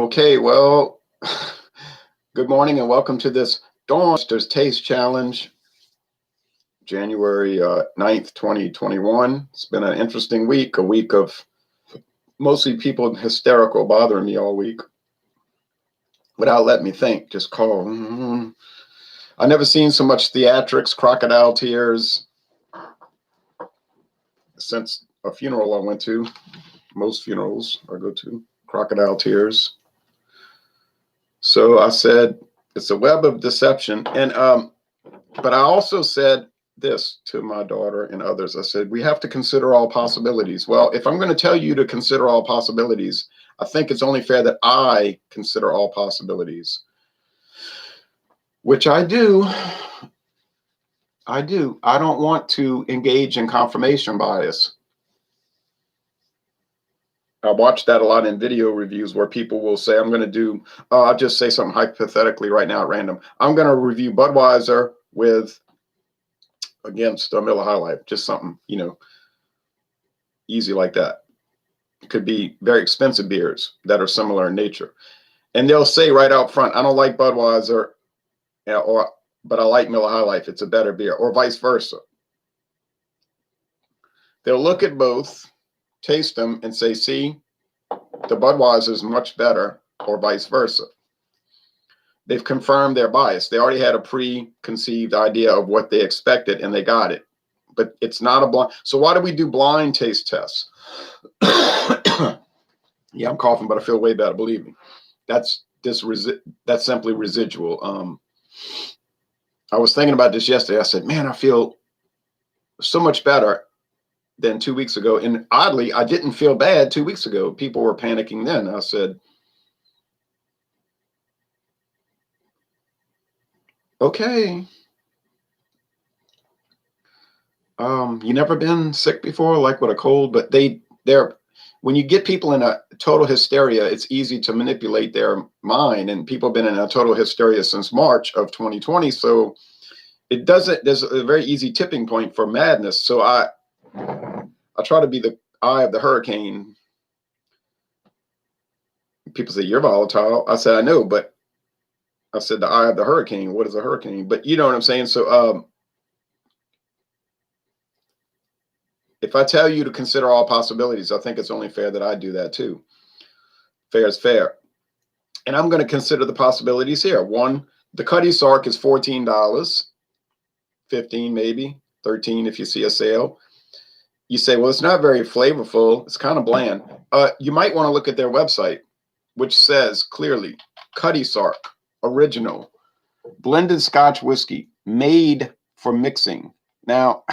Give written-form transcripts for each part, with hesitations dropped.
Okay, well, good morning and welcome to this Dawnsters Taste Challenge, January 9th, 2021. It's been an interesting week, a week of mostly people hysterical bothering me all week without letting me think, just call. I never seen so much theatrics, crocodile tears since a funeral I went to. Most funerals I go to, crocodile tears. So I said, it's a web of deception. But I also said this to my daughter and others. I said, we have to consider all possibilities. Well, if I'm going to tell you to consider all possibilities, I think it's only fair that I consider all possibilities, which I do. I do. I don't want to engage in confirmation bias. I watch that a lot in video reviews where people will say, I'm going to do, I'll just say something hypothetically right now at random. I'm going to review Budweiser against Miller High Life, just something, easy like that. It could be very expensive beers that are similar in nature. And they'll say right out front, I don't like Budweiser, but I like Miller High Life. It's a better beer, or vice versa. They'll look at both, taste them, and say, see, the Budweiser is much better, or vice versa. They've confirmed their bias. They already had a preconceived idea of what they expected, and they got it. But it's not a blind. So why do we do blind taste tests? Yeah, I'm coughing, but I feel way better. Believe me. That's simply residual. I was thinking about this yesterday. I said, man, I feel so much better than 2 weeks ago. And oddly, I didn't feel bad 2 weeks ago. People were panicking then. I said, okay. You never been sick before, like with a cold, but when you get people in a total hysteria, it's easy to manipulate their mind, and people have been in a total hysteria since March of 2020. So there's a very easy tipping point for madness. So I try to be the eye of the hurricane. People say, you're volatile. I said, I know, but I said the eye of the hurricane. What is a hurricane? But you know what I'm saying? So, if I tell you to consider all possibilities, I think it's only fair that I do that too. Fair is fair. And I'm going to consider the possibilities here. One, the Cutty Sark is $14, 15 maybe, 13 if you see a sale. You say, well, it's not very flavorful. It's kind of bland. You might want to look at their website, which says clearly, Cutty Sark, original, blended Scotch whiskey, made for mixing. Now,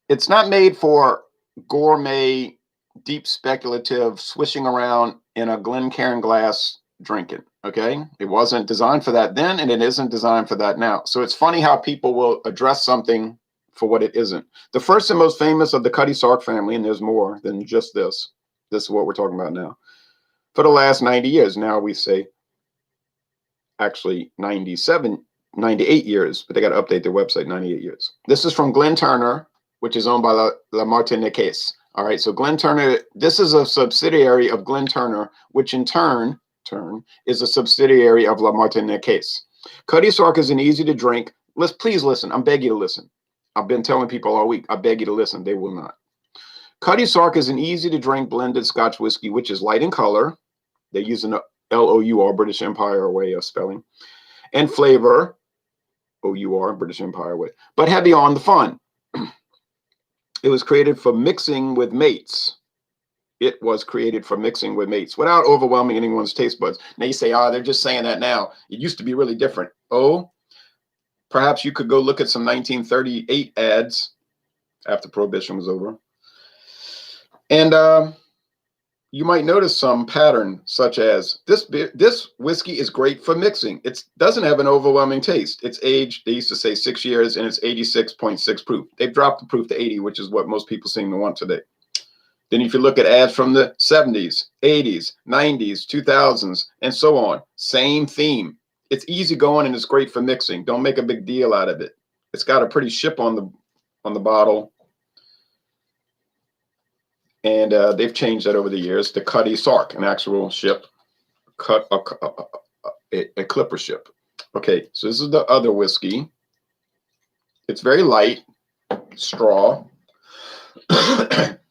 it's not made for gourmet, deep speculative swishing around in a Glen glass drinking. Okay, it wasn't designed for that then, and it isn't designed for that now. So it's funny how people will address something for what it isn't. The first and most famous of the Cutty Sark family, and there's more than just this. This is what we're talking about now. For the last 90 years, now we say actually 98 years, but they got to update their website. 98 years. This is from Glen, which is owned by La Martiniquais. All right, so Glen, this is a subsidiary of Glen, which in turn is a subsidiary of La Martiniquais. Cutty Sark is an easy to drink. Please listen. I'm begging you to listen. I've been telling people all week. I beg you to listen. They will not. Cutty Sark is an easy to drink blended Scotch whiskey, which is light in color. They use an LOUR, British Empire way of spelling, and flavor, OUR, British Empire way, but heavy on the fun. It was created for mixing with mates. It was created for mixing with mates without overwhelming anyone's taste buds. Now you say, they're just saying that now. It used to be really different. Oh, perhaps you could go look at some 1938 ads after Prohibition was over. And you might notice some pattern, such as this whiskey is great for mixing. It doesn't have an overwhelming taste. It's aged, they used to say 6 years, and it's 86.6 proof. They've dropped the proof to 80, which is what most people seem to want today. Then if you look at ads from the 70s, 80s, 90s, 2000s, and so on, same theme. It's easy going and it's great for mixing. Don't make a big deal out of it. It's got a pretty ship on the bottle. And they've changed that over the years. The Cutty Sark, an actual ship, a clipper ship. Okay, so this is the other whiskey. It's very light, straw.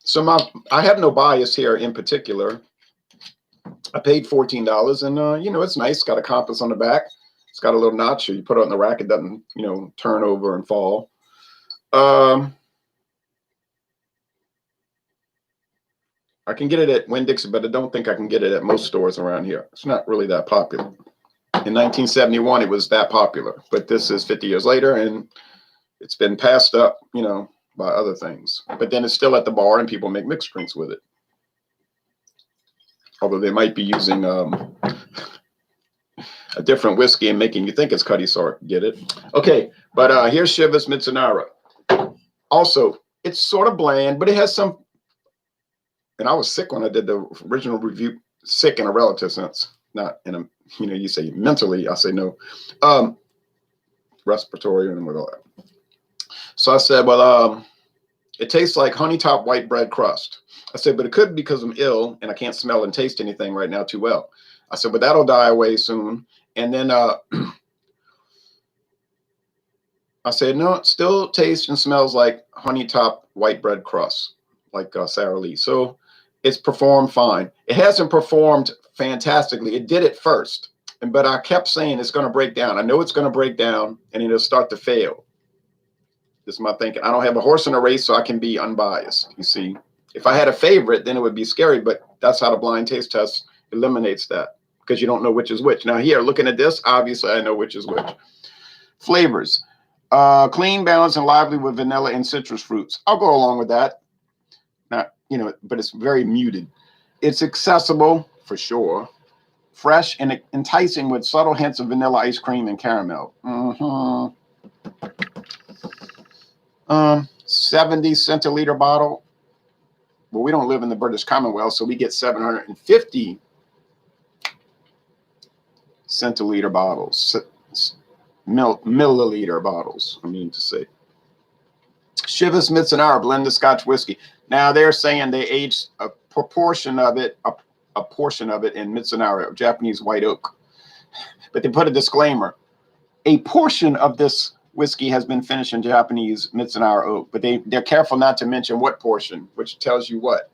So I have no bias here in particular. I paid $14, and you know, it's nice. It's got a compass on the back. It's got a little notch. So you put it on the rack, it doesn't, you know, turn over and fall. I can get it at Winn-Dixie, but I don't think I can get it at most stores around here. It's not really that popular. In 1971, it was that popular, but this is 50 years later, and it's been passed up, you know, by other things. But then it's still at the bar, and people make mixed drinks with it. Although they might be using a different whiskey and making you think it's Cutty Sark. Get it? Okay, but here's Chivas Mizunara. Also, it's sort of bland, but it has some. And I was sick when I did the original review. Sick in a relative sense, not in a, you know, you say mentally. I say no. Respiratory and all that. So I said, well, it tastes like honey top white bread crust. I said, but it could be because I'm ill and I can't smell and taste anything right now too well. I said, but that'll die away soon. And then I said, no, it still tastes and smells like honey top white bread crust, like Sara Lee. So it's performed fine. It hasn't performed fantastically. It did it first, but I kept saying it's going to break down. I know it's going to break down and it'll start to fail. This is my thinking. I don't have a horse in a race, so I can be unbiased. You see, if I had a favorite, then it would be scary, but that's how the blind taste test eliminates that, because you don't know which is which. Now here, looking at this, obviously I know which is which. Flavors, clean, balanced, and lively with vanilla and citrus fruits. I'll go along with that. Not, you know, but it's very muted. It's accessible for sure. Fresh and enticing with subtle hints of vanilla ice cream and caramel. 70 centiliter bottle. Well, we don't live in the British Commonwealth, so we get 750 centiliter bottles, milliliter bottles, I mean to say. Chivas Mizunara blended Scotch whiskey. Now they're saying they aged a proportion of it, a portion of it in Mizunara, Japanese white oak. But they put a disclaimer. A portion of this whiskey has been finished in Japanese Mizunara oak, but they're careful not to mention what portion, which tells you what.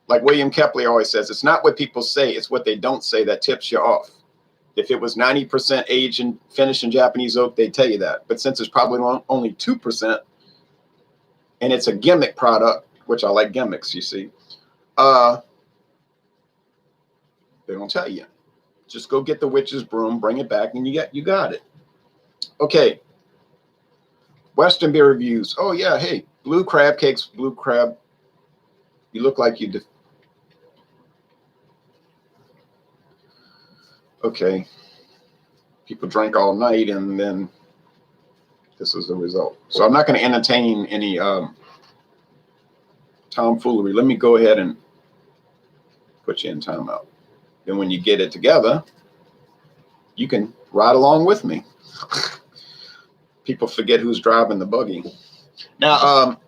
Like William Kepley always says, it's not what people say, it's what they don't say that tips you off. If it was 90% aged and finished in Japanese oak, they'd tell you that. But since it's probably only 2%, and it's a gimmick product, which I like gimmicks, you see, they don't tell you. Just go get the witch's broom, bring it back, and you got it. Okay. Western beer reviews. Oh yeah, hey, blue crab cakes, blue crab. You look like you okay. People drank all night, and then this is the result. So I'm not going to entertain any tomfoolery. Let me go ahead and put you in timeout. Then when you get it together, you can ride along with me. People forget who's driving the buggy. Now,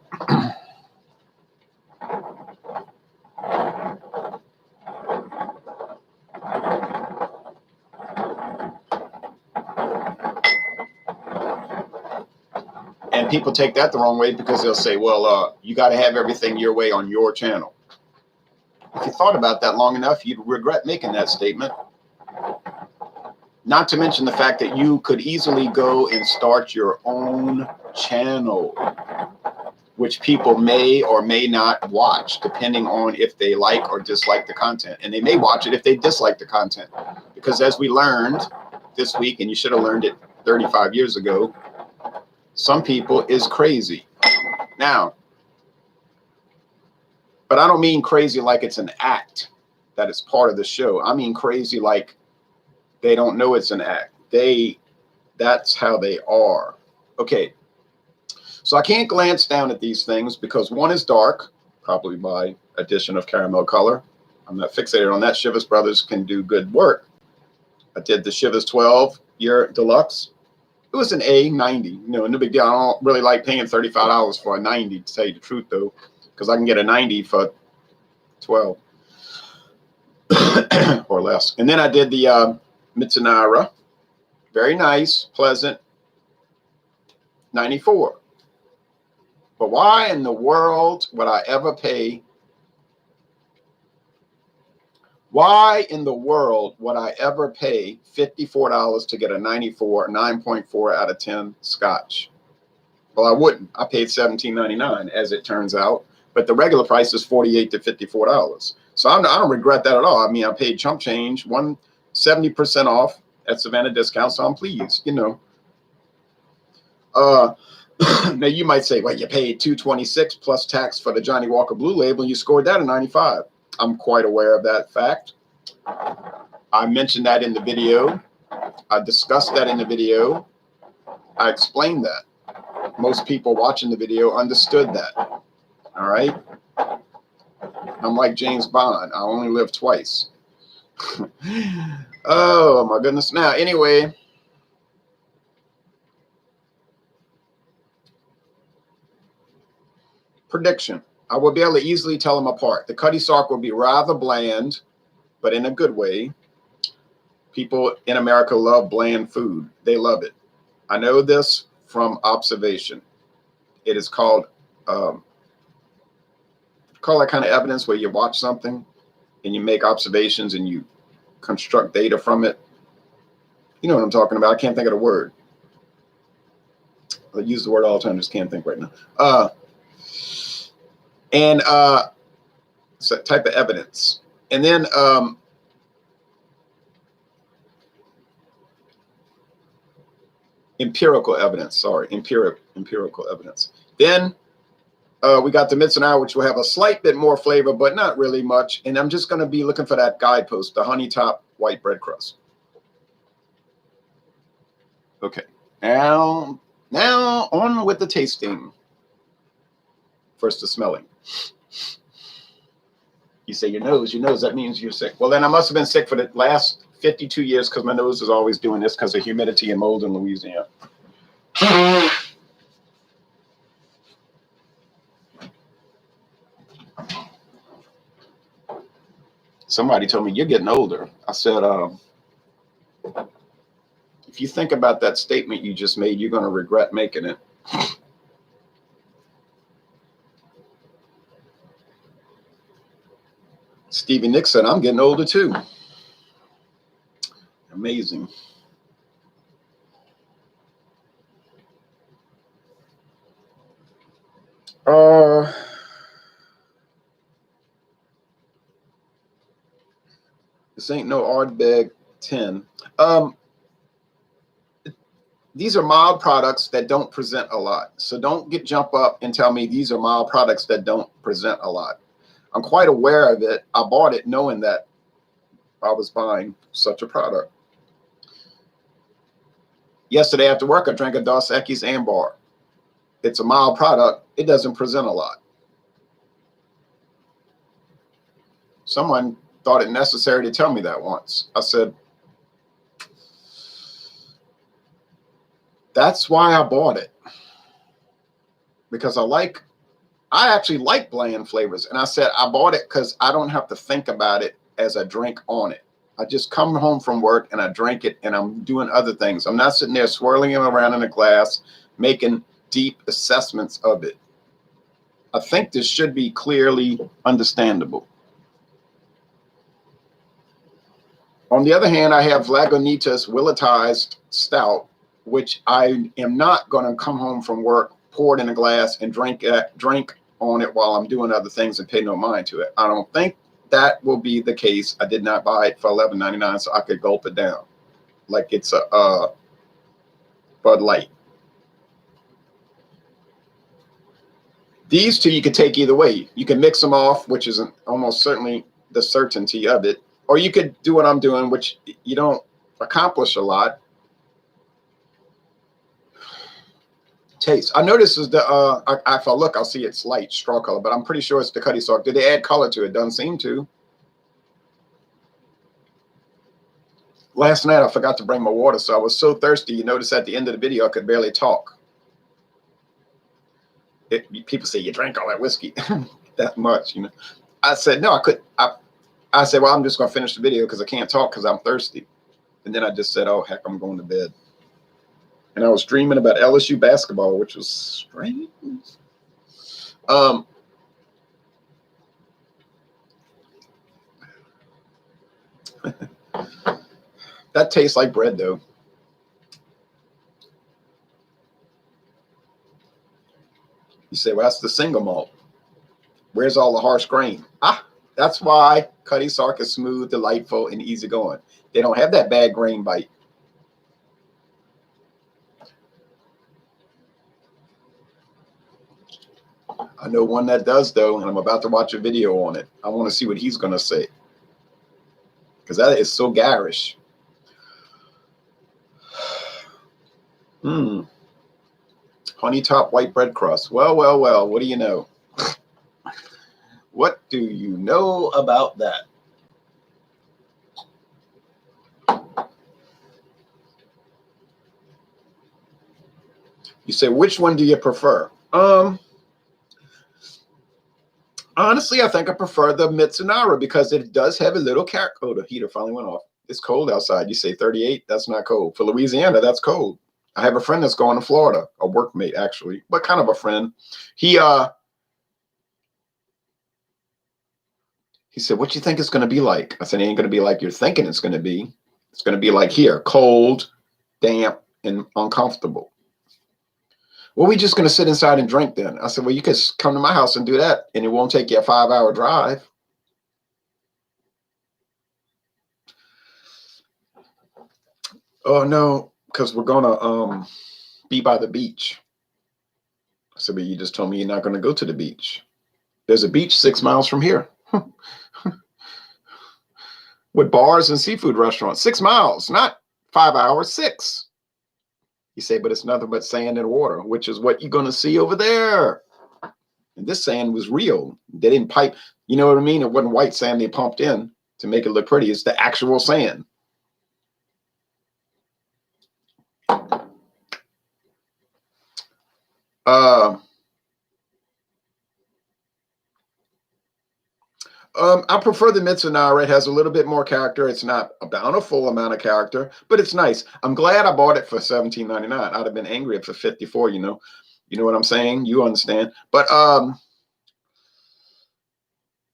and people take that the wrong way because they'll say, well, you got to have everything your way on your channel. If you thought about that long enough, you'd regret making that statement. Not to mention the fact that you could easily go and start your own channel, which people may or may not watch, depending on if they like or dislike the content. And they may watch it if they dislike the content. Because as we learned this week, and you should have learned it 35 years ago, some people is crazy. Now, but I don't mean crazy like it's an act that is part of the show. I mean crazy like they don't know it's an act. That's how they are. Okay. So I can't glance down at these things because one is dark, probably by addition of caramel color. I'm not fixated on that. Chivas Brothers can do good work. I did the Chivas 12-year deluxe. It was an A90, no big deal. I don't really like paying $35 for a 90, to tell you the truth, though. because I can get a 90 for 12 or less. And then I did the Mizunara. Very nice, pleasant, 94. But why in the world would I ever pay? Why in the world would I ever pay $54 to get a 94, 9.4 out of 10 scotch? Well, I wouldn't. I paid $17.99 as it turns out, but the regular price is $48 to $54. So I don't regret that at all. I mean, I paid chump change, 70% off at Savannah Discount, so I'm pleased, you know. Now you might say, well, you paid $226 plus tax for the Johnnie Walker Blue Label, and you scored that at 95. I'm quite aware of that fact. I mentioned that in the video. I discussed that in the video. I explained that. Most people watching the video understood that. All right. I'm like James Bond. I only live twice. Oh my goodness. Now, anyway. Prediction. I will be able to easily tell them apart. The Cutty Sark will be rather bland, but in a good way. People in America love bland food. They love it. I know this from observation. It is called that kind of evidence where you watch something and you make observations and you construct data from it. You know what I'm talking about. I can't think of the word. I use the word all the time. Just can't think right now. It's a type of evidence. And then empirical evidence. Sorry, empirical evidence. Then we got the Mizunara, which will have a slight bit more flavor, but not really much. And I'm just going to be looking for that guidepost, the honey top white bread crust. Okay, now on with the tasting. First, the smelling. You say your nose, that means you're sick. Well, then I must have been sick for the last 52 years because my nose is always doing this because of humidity and mold in Louisiana. Somebody told me, you're getting older. I said, if you think about that statement you just made, you're going to regret making it. Stevie Nicks said, I'm getting older too. Amazing. This ain't no Ardbeg 10. These are mild products that don't present a lot. So don't jump up and tell me these are mild products that don't present a lot. I'm quite aware of it. I bought it knowing that I was buying such a product. Yesterday after work, I drank a Dos Equis Ambar. It's a mild product. It doesn't present a lot. Someone thought it necessary to tell me that once. I said, that's why I bought it. Because I actually like bland flavors. And I said, I bought it because I don't have to think about it as I drink on it. I just come home from work and I drink it and I'm doing other things. I'm not sitting there swirling it around in a glass, making deep assessments of it. I think this should be clearly understandable. On the other hand, I have Lagunitas Willetized Stout, which I am not going to come home from work, pour it in a glass, and drink on it while I'm doing other things and pay no mind to it. I don't think that will be the case. I did not buy it for $11.99 so I could gulp it down like it's a Bud Light. These two you could take either way. You can mix them off, which is almost certainly the certainty of it. Or you could do what I'm doing, which you don't accomplish a lot. Taste. I know this is the, if I look, I'll see it's light straw color, but I'm pretty sure it's the Cutty Sark. Did they add color to it? Doesn't seem to. Last night, I forgot to bring my water, so I was so thirsty. You notice at the end of the video, I could barely talk. People say, you drank all that whiskey. that much, you know. I said, no, I could. I said, well, I'm just going to finish the video because I can't talk because I'm thirsty. And then I just said, oh, heck, I'm going to bed. And I was dreaming about LSU basketball, which was strange. That tastes like bread, though. You say, well, that's the single malt. Where's all the harsh grain? That's why Cutty Sark is smooth, delightful, and easygoing. They don't have that bad grain bite. I know one that does, though, and I'm about to watch a video on it. I want to see what he's going to say, because that is so garish. Honey top white bread crust. Well, well, well, what do you know? What do you know about that? You say, which one do you prefer? Honestly, I think I prefer the Mizunara because it does have a little character. Oh, the heater finally went off. It's cold outside. You say 38? That's not cold. For Louisiana, that's cold. I have a friend that's going to Florida, a workmate actually, but kind of a friend. He said, what you think it's going to be like? I said, it ain't going to be like you're thinking it's going to be. It's going to be like here, cold, damp, and uncomfortable. Well, we just going to sit inside and drink then. I said, well, you could come to my house and do that, and it won't take you a 5-hour drive. Oh, no, because we're going to be by the beach. I said, but you just told me you're not going to go to the beach. There's a beach 6 miles from here. With bars and seafood restaurants. 6 miles, not 5 hours, 6. You say, but it's nothing but sand and water, which is what you're going to see over there. And this sand was real. They didn't pipe. You know what I mean? It wasn't white sand they pumped in to make it look pretty. It's the actual sand. I prefer the Mizunara. It has a little bit more character. It's not a bountiful amount of character, but it's nice. I'm glad I bought it for $17.99. I'd have been angry if for $54, you know. You know what I'm saying? You understand. But I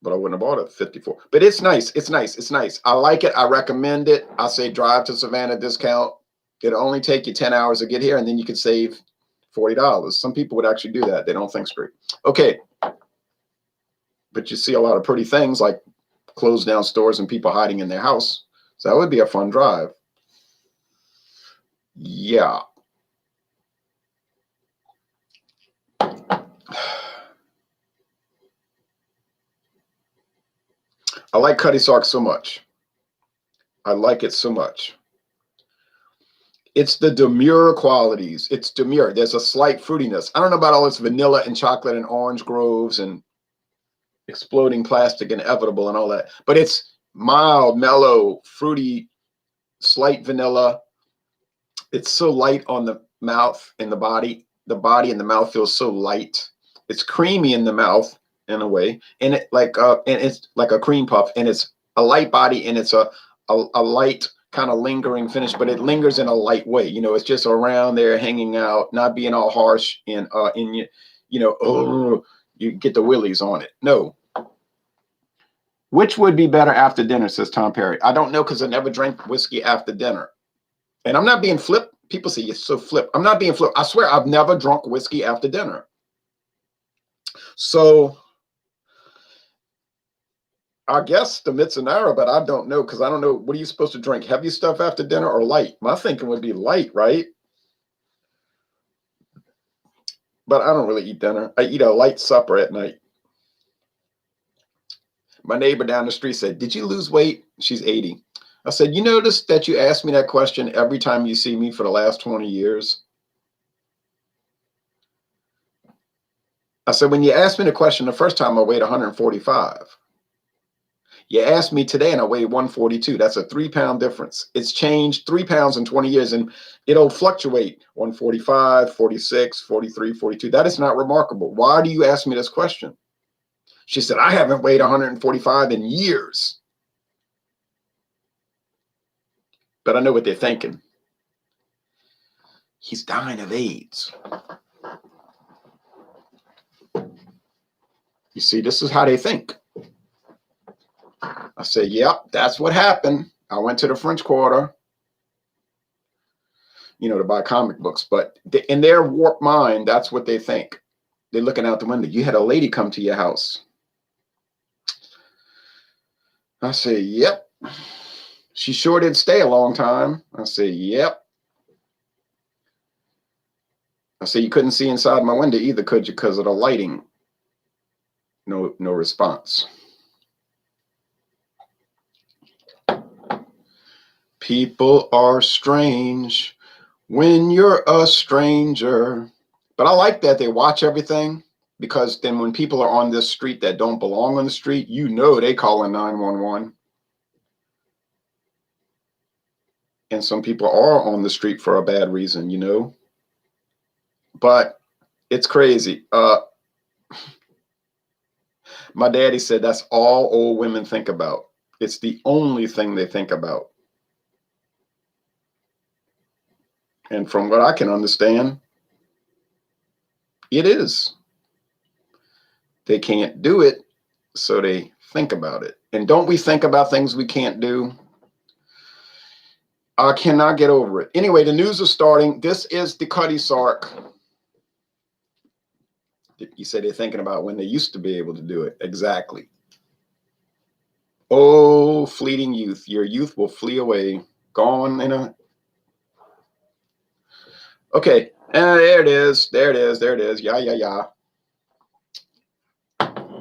wouldn't have bought it at $54. But it's nice. It's nice. It's nice. I like it. I recommend it. I say drive to Savannah discount. It'll only take you 10 hours to get here, and then you could save $40. Some people would actually do that. They don't think straight. Okay. But you see a lot of pretty things like closed down stores and people hiding in their house. So that would be a fun drive. Yeah. I like Cutty Sark so much. I like it so much. It's the demure qualities. It's demure. There's a slight fruitiness. I don't know about all this vanilla and chocolate and orange groves and exploding plastic inevitable and all that, but it's mild, mellow, fruity, slight vanilla. It's so light on the mouth and the body. The body and the mouth feels so light. It's creamy in the mouth in a way, and it's like a cream puff, and it's a light body, and it's a light kind of lingering finish, but it lingers in a light way. You know, it's just around there, hanging out, not being all harsh and in you know, oh, you get the willies on it. No. Which would be better after dinner, says Tom Perry. I don't know because I never drank whiskey after dinner. And I'm not being flip. People say you're so flip. I'm not being flip. I swear I've never drunk whiskey after dinner. So I guess the Mizunara, but I don't know because I don't know. What are you supposed to drink? Heavy stuff after dinner or light? My thinking would be light, right? But I don't really eat dinner. I eat a light supper at night. My neighbor down the street said, did you lose weight? She's 80. I said, you notice that you ask me that question every time you see me for the last 20 years? I said, when you asked me the question the first time, I weighed 145. You asked me today and I weighed 142. That's a 3-pound difference. It's changed 3 pounds in 20 years, and it'll fluctuate 145, 46, 43, 42. That is not remarkable. Why do you ask me this question? She said, I haven't weighed 145 in years. But I know what they're thinking. He's dying of AIDS. You see, this is how they think. I said, yep, that's what happened. I went to the French Quarter, to buy comic books. But in their warped mind, that's what they think. They're looking out the window. You had a lady come to your house. I say, yep. She sure did stay a long time. I say, yep. I say, you couldn't see inside my window either, could you? Because of the lighting. No response. People are strange when you're a stranger. But I like that they watch everything, because then when people are on this street that don't belong on the street, they call in 911. And some people are on the street for a bad reason, But it's crazy. My daddy said that's all old women think about. It's the only thing they think about. And from what I can understand, it is. They can't do it, so they think about it. And don't we think about things we can't do? I cannot get over it. Anyway, the news is starting. This is the Cutty Sark. You say they're thinking about when they used to be able to do it. Exactly. Oh, fleeting youth. Your youth will flee away. Gone in a... Okay. There it is. There it is. There it is. Yeah.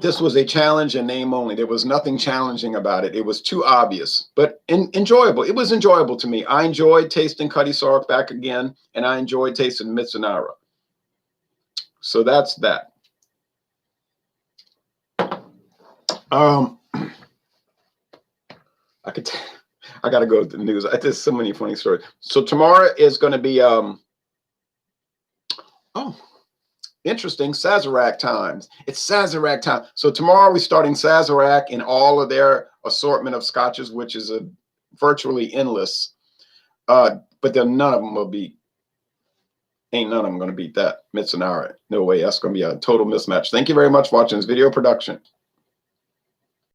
This was a challenge in name only. There was nothing challenging about it. It was too obvious, but enjoyable. It was enjoyable to me. I enjoyed tasting Cutty Sark back again, and I enjoyed tasting Mizunara. So that's that. I got to go to the news. There's so many funny stories. So tomorrow is going to be interesting, Sazerac times. It's Sazerac time. So tomorrow we're starting Sazerac in all of their assortment of scotches, which is virtually endless. But then none of them will beat. Ain't none of them going to beat that Mizunara. No way. That's going to be a total mismatch. Thank you very much for watching this video production.